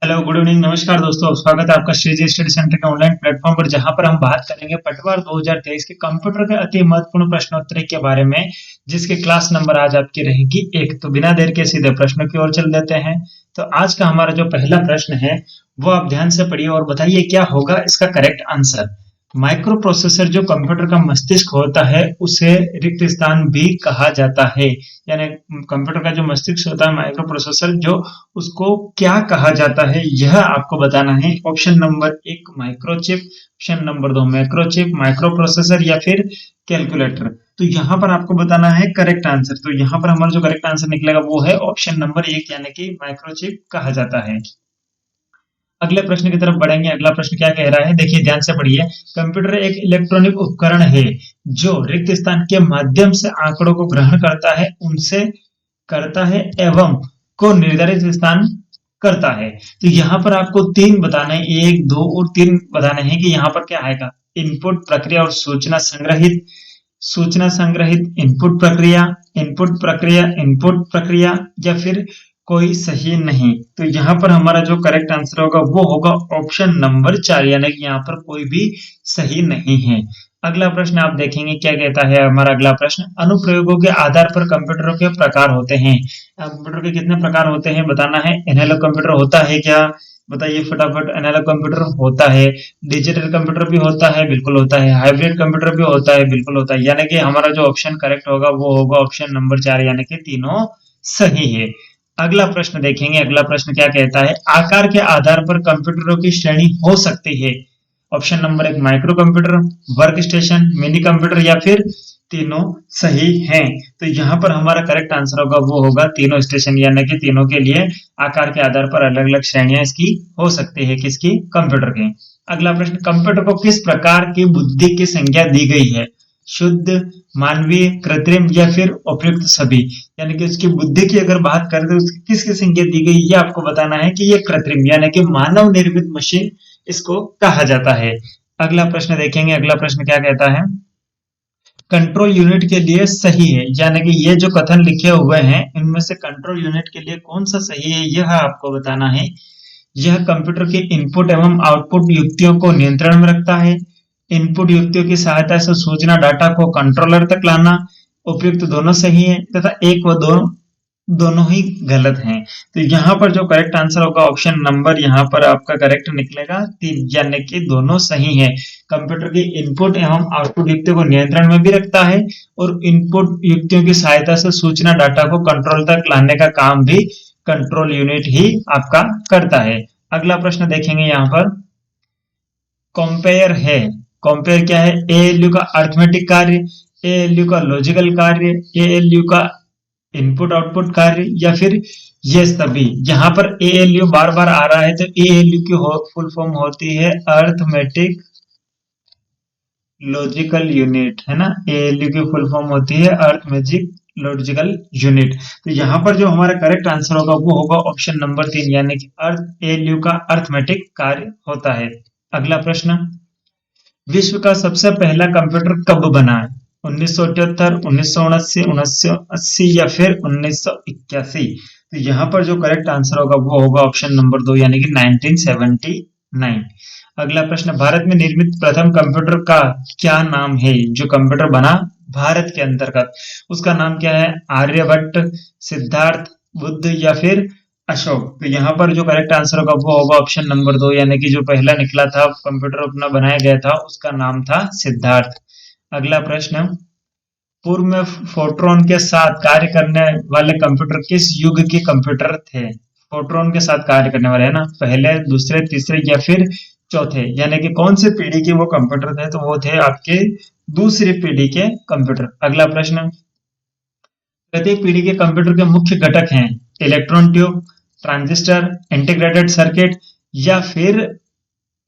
Hello, good evening, नमस्कार दोस्तों। स्वागत है आपका श्रीजी स्टडी सेंटर के ऑनलाइन प्लेटफॉर्म पर, जहां पर हम बात करेंगे पटवार 2023 के कंप्यूटर के अति महत्वपूर्ण प्रश्नोत्तरी के बारे में, जिसके क्लास नंबर आज आपकी रहेगी 1। तो बिना देर के सीधे प्रश्नों की ओर चल देते हैं। तो आज का हमारा जो पहला प्रश्न है वो आप ध्यान से पढ़िए और बताइए क्या होगा इसका करेक्ट आंसर। माइक्रो प्रोसेसर जो कंप्यूटर का मस्तिष्क होता है उसे रिक्त स्थान भी कहा जाता है। यानी कंप्यूटर का जो मस्तिष्क होता है माइक्रो प्रोसेसर, जो उसको क्या कहा जाता है यह आपको बताना है। Option number 1 microchip, option number 2 macrochip, microprocessor या फिर कैलकुलेटर। तो यहाँ पर आपको बताना है करेक्ट आंसर। तो यहाँ पर हमारा जो करेक्ट आंसर निकलेगा वो है ऑप्शन नंबर 1 यानी कि माइक्रोचिप कहा जाता है। अगले प्रश्न की तरफ बढ़ेंगे। अगला प्रश्न क्या कह रहा है, देखिए ध्यान से पढ़िए। कंप्यूटर एक इलेक्ट्रॉनिक उपकरण है जो रिक्त स्थान के माध्यम से आंकड़ों को ग्रहण करता है, उनसे करता है एवं को निर्धारित स्थान करता है। तो यहाँ पर आपको 3 बताने हैं, 1, 2 और 3 बताने हैं कि यहाँ पर क्या आएगा। इनपुट प्रक्रिया और सूचना संग्रहित इनपुट प्रक्रिया इनपुट प्रक्रिया या फिर कोई सही नहीं। तो यहाँ पर हमारा जो करेक्ट आंसर होगा वो होगा ऑप्शन नंबर 4 यानी कि यहाँ पर कोई भी सही नहीं है। अगला प्रश्न आप देखेंगे क्या कहता है हमारा अगला प्रश्न। अनुप्रयोगों के आधार पर कंप्यूटरों के प्रकार होते हैं। कंप्यूटर के कितने प्रकार होते हैं बताना है। एनालॉग कंप्यूटर होता है क्या, बताइए फटाफट। एनालॉग कंप्यूटर होता है। डिजिटल कंप्यूटर भी होता है, बिल्कुल होता है। हाइब्रिड कंप्यूटर भी होता है, बिल्कुल होता है। यानी कि हमारा जो ऑप्शन करेक्ट होगा वो होगा ऑप्शन नंबर 4 यानी कि तीनों सही है। अगला प्रश्न देखेंगे। अगला प्रश्न क्या कहता है, आकार के आधार पर कंप्यूटरों की श्रेणी हो सकती है। Option number 1 micro computer, work station, mini computer या फिर तीनों सही हैं। तो यहाँ पर हमारा करेक्ट आंसर होगा वो होगा तीनों स्टेशन यानी कि तीनों के लिए आकार के आधार पर अलग अलग श्रेणियां इसकी हो सकती है, किसकी, कंप्यूटर की। अगला प्रश्न, कंप्यूटर को किस प्रकार की बुद्धि की संज्ञा दी गई है। शुद्ध, मानवीय, कृत्रिम या फिर उपयुक्त सभी। यानी कि उसकी बुद्धि की अगर बात करें तो उसकी किसकी संज्ञा दी गई ये आपको बताना है कि ये कृत्रिम यानी कि मानव निर्मित मशीन इसको कहा जाता है। अगला प्रश्न देखेंगे। अगला प्रश्न क्या कहता है, कंट्रोल यूनिट के लिए सही है। यानी कि ये जो कथन लिखे हुए हैं इनमें से कंट्रोल यूनिट के लिए कौन सा सही है यह आपको बताना है। यह कंप्यूटर के इनपुट एवं आउटपुट युक्तियों को नियंत्रण में रखता है। इनपुट युक्तियों की सहायता से सूचना डाटा को कंट्रोलर तक लाना। उपयुक्त दोनों सही है तथा एक व दो दोनों ही गलत हैं। तो यहाँ पर जो करेक्ट आंसर होगा ऑप्शन नंबर यहाँ पर आपका करेक्ट निकलेगा 3 यानी कि दोनों सही है। कंप्यूटर की इनपुट एवं आउटपुट युक्तियों को नियंत्रण में भी रखता है और इनपुट युक्तियों की सहायता से सूचना डाटा को कंट्रोल तक लाने का काम भी कंट्रोल यूनिट ही आपका करता है। अगला प्रश्न देखेंगे यहाँ पर, कंपेयर है। कंपेयर क्या है, एएलयू का अर्थमेटिक कार्य, एएलयू का लॉजिकल कार्य, एएलयू का इनपुट आउटपुट कार्य या फिर ये सभी। यहाँ पर एएलयू बार बार आ रहा है तो एएलयू की फुल फॉर्म होती है अर्थमेटिक लॉजिकल यूनिट, है ना। एएलयू की फुल फॉर्म होती है अर्थमेटिक लॉजिकल यूनिट। तो यहाँ पर जो हमारा करेक्ट आंसर होगा वो होगा ऑप्शन नंबर 3 यानी कि अर्थ एएलयू का अर्थमेटिक कार्य होता है। अगला प्रश्न, विश्व का सबसे पहला कंप्यूटर कब बना है। 1978, 1979, 1980 या फिर 1981। तो यहाँ पर जो करेक्ट आंसर होगा वो होगा ऑप्शन नंबर 2 यानी कि 1979। अगला प्रश्न, भारत में निर्मित प्रथम कंप्यूटर का क्या नाम है। जो कंप्यूटर बना भारत के अंतर्गत उसका नाम क्या है। आर्यभट्ट, सिद्धार्थ, बुद्ध या फिर अशोक। तो यहाँ पर जो करेक्ट आंसर होगा वो होगा ऑप्शन नंबर 2 यानी कि जो पहला निकला था कंप्यूटर अपना बनाया गया था उसका नाम था सिद्धार्थ। अगला प्रश्न, पूर्व में फोर्ट्रॉन के साथ कार्य करने वाले कंप्यूटर किस युग के कंप्यूटर थे। फोर्ट्रॉन के साथ कार्य करने वाले, है ना, पहले, दूसरे, तीसरे या फिर चौथे। यानी कि कौन से पीढ़ी के वो कंप्यूटर थे, तो वो थे आपके दूसरी पीढ़ी के कंप्यूटर। अगला प्रश्न, प्रत्येक पीढ़ी के कंप्यूटर के मुख्य घटक हैं electron tube, transistor, integrated circuit या फिर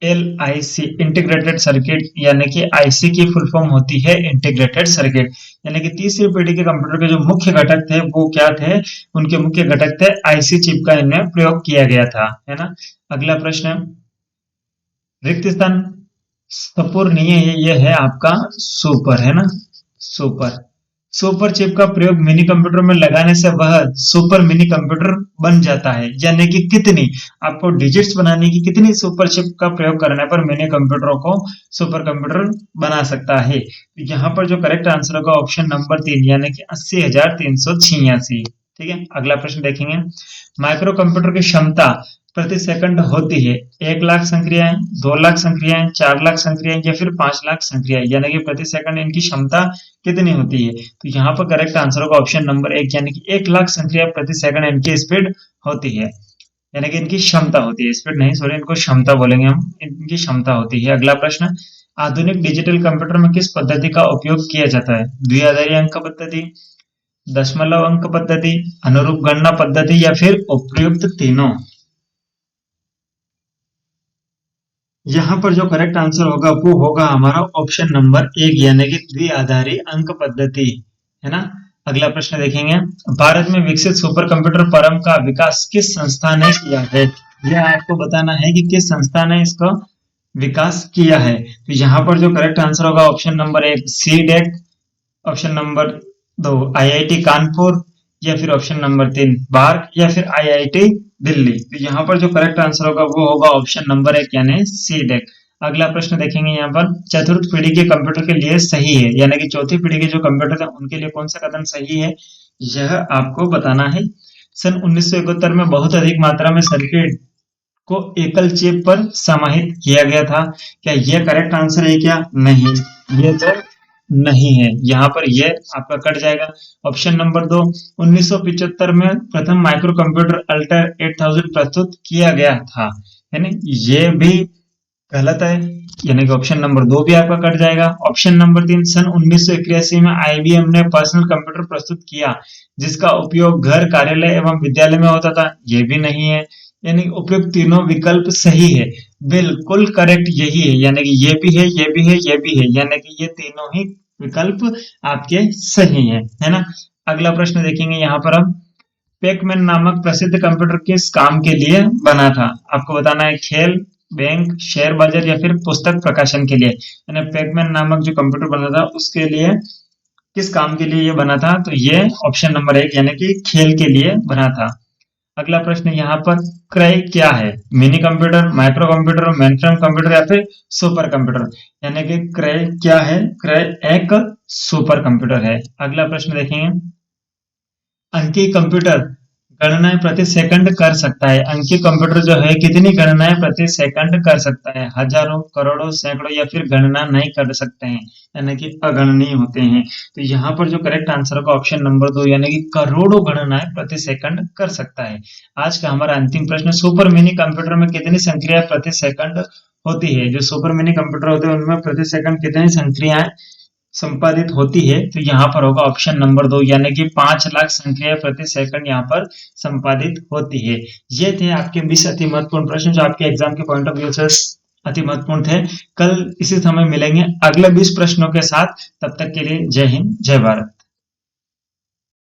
एलआईसी इंटीग्रेटेड सर्किट। यानी कि आईसी की फुल फॉर्म होती है इंटीग्रेटेड सर्किट। यानी कि तीसरी पीढ़ी के कंप्यूटर के जो मुख्य घटक थे वो क्या थे, उनके मुख्य घटक थे आईसी चिप का इनमें प्रयोग किया गया था, है ना। अगला प्रश्न, रिक्त स्थान संपूर्णीय, ये है आपका सुपर, है ना, सुपर। सुपर चिप का प्रयोग मिनी कंप्यूटर में लगाने से वह सुपर मिनी कंप्यूटर बन जाता है, यानी कि कितनी आपको डिजिट्स बनाने की कितनी सुपर चिप का प्रयोग करने पर मिनी कंप्यूटरों को सुपर कंप्यूटर बना सकता है। तो यहाँ पर जो करेक्ट आंसर होगा ऑप्शन नंबर 3 यानी कि 80,386। ठीक है, अगला प्रश्न देखेंगे। माइक्रो कंप्यूटर की क्षमता प्रति सेकंड होती है 1 लाख संक्रियाएं, 2 लाख संक्रियाएं, 4 लाख संक्रियाएं या फिर 5 लाख संक्रियाएं, यानी कि प्रति सेकंड इनकी क्षमता कितनी होती है। तो यहाँ पर करेक्ट आंसर होगा ऑप्शन नंबर 1 यानी कि 1 लाख संक्रिया प्रति सेकंड इनकी स्पीड होती है, यानी कि इनकी क्षमता होती है, स्पीड नहीं सॉरी इनको क्षमता बोलेंगे हम, इनकी क्षमता होती है। अगला प्रश्न, आधुनिक डिजिटल कंप्यूटर में किस पद्धति का उपयोग किया जाता है? द्विआधारी अंक पद्धति, दशमलव अंक पद्धति, अनुरूप गणना पद्धति या फिर उपयुक्त तीनों। यहाँ पर जो करेक्ट आंसर होगा वो होगा हमारा ऑप्शन नंबर 1 यानी कि द्विआधारी अंक पद्धति, है ना। अगला प्रश्न देखेंगे। भारत में विकसित सुपर कंप्यूटर परम का विकास किस संस्था ने किया है? यह आपको बताना है कि किस संस्था ने इसका विकास किया है। तो यहाँ पर जो करेक्ट आंसर होगा option number 1 CDAC, option number 2 IIT Kanpur या फिर ऑप्शन नंबर 3 बार्क या फिर आईआईटी दिल्ली। तो यहाँ पर जो करेक्ट आंसर होगा वो होगा ऑप्शन नंबर 1 यानी सीडेक। अगला प्रश्न देखेंगे यहाँ पर, चतुर्थ पीढ़ी के कंप्यूटर के लिए सही है, यानी कि चौथी पीढ़ी के जो कंप्यूटर है उनके लिए कौन सा कदम सही है, यह आपको बताना है। सन 1971 में बहुत अधिक मात्रा में सर्किट को एकल चिप पर समाहित किया गया था। क्या यह करेक्ट आंसर है क्या? नहीं, ये तो नहीं है, यहाँ पर ये आपका कट जाएगा। ऑप्शन नंबर 2, 1975 में प्रथम माइक्रो कंप्यूटर अल्टर 8000 प्रस्तुत किया गया था, है ना, ये भी गलत है, यानी कि ऑप्शन नंबर 2 भी आपका कट जाएगा। ऑप्शन नंबर 3, सन 1981 में आईबीएम ने पर्सनल कंप्यूटर प्रस्तुत किया जिसका उपयोग घर, कार्यालय एवं विद्यालय में होता था, ये भी नहीं है, यानी उपयुक्त तीनों विकल्प सही है, बिल्कुल करेक्ट यही है, यानी कि ये भी है, ये भी है, ये भी है, यानी कि ये तीनों ही विकल्प आपके सही है ना। अगला प्रश्न देखेंगे यहाँ पर हम, पेकमैन नामक प्रसिद्ध कंप्यूटर किस काम के लिए बना था? आपको बताना है खेल, बैंक, शेयर बाजार या फिर पुस्तक प्रकाशन के लिए, यानी पेकमैन नामक जो कंप्यूटर बना था उसके लिए किस काम के लिए ये बना था? तो ये ऑप्शन नंबर 1 यानी कि खेल के लिए बना था। अगला प्रश्न यहाँ पर, क्रय क्या है? Mini computer, micro computer, mainframe computer या फिर सुपर कंप्यूटर, यानी कि क्रय क्या है? क्रय एक सुपर कंप्यूटर है। अगला प्रश्न देखेंगे, अंकीय कंप्यूटर गणनाएं प्रति सेकंड कर सकता है। अंकीय कंप्यूटर जो है कितनी गणनाएं प्रति सेकंड कर सकता है? हजारों, करोड़ों, सैकड़ों या फिर गणना नहीं कर सकते हैं, यानी कि अगणनीय होते हैं। तो यहाँ पर जो करेक्ट आंसर होगा ऑप्शन नंबर 2 यानी कि करोड़ों गणनाएं प्रति सेकंड कर सकता है। आज का हमारा अंतिम प्रश्न, सुपर मिनी कंप्यूटर में कितनी संक्रिया प्रति सेकंड होती है? जो सुपर मिनी कंप्यूटर होते हैं उनमें प्रति सेकंड कितनी संक्रियाएं संपादित होती है? तो यहाँ पर होगा ऑप्शन नंबर 2 यानी कि 5 लाख संक्रिया प्रति सेकंड यहाँ पर संपादित होती है। ये थे आपके 20 अति महत्वपूर्ण प्रश्न जो आपके एग्जाम के पॉइंट ऑफ व्यू से अति महत्वपूर्ण थे। कल इसी समय मिलेंगे अगले 20 प्रश्नों के साथ, तब तक के लिए जय हिंद, जय भारत।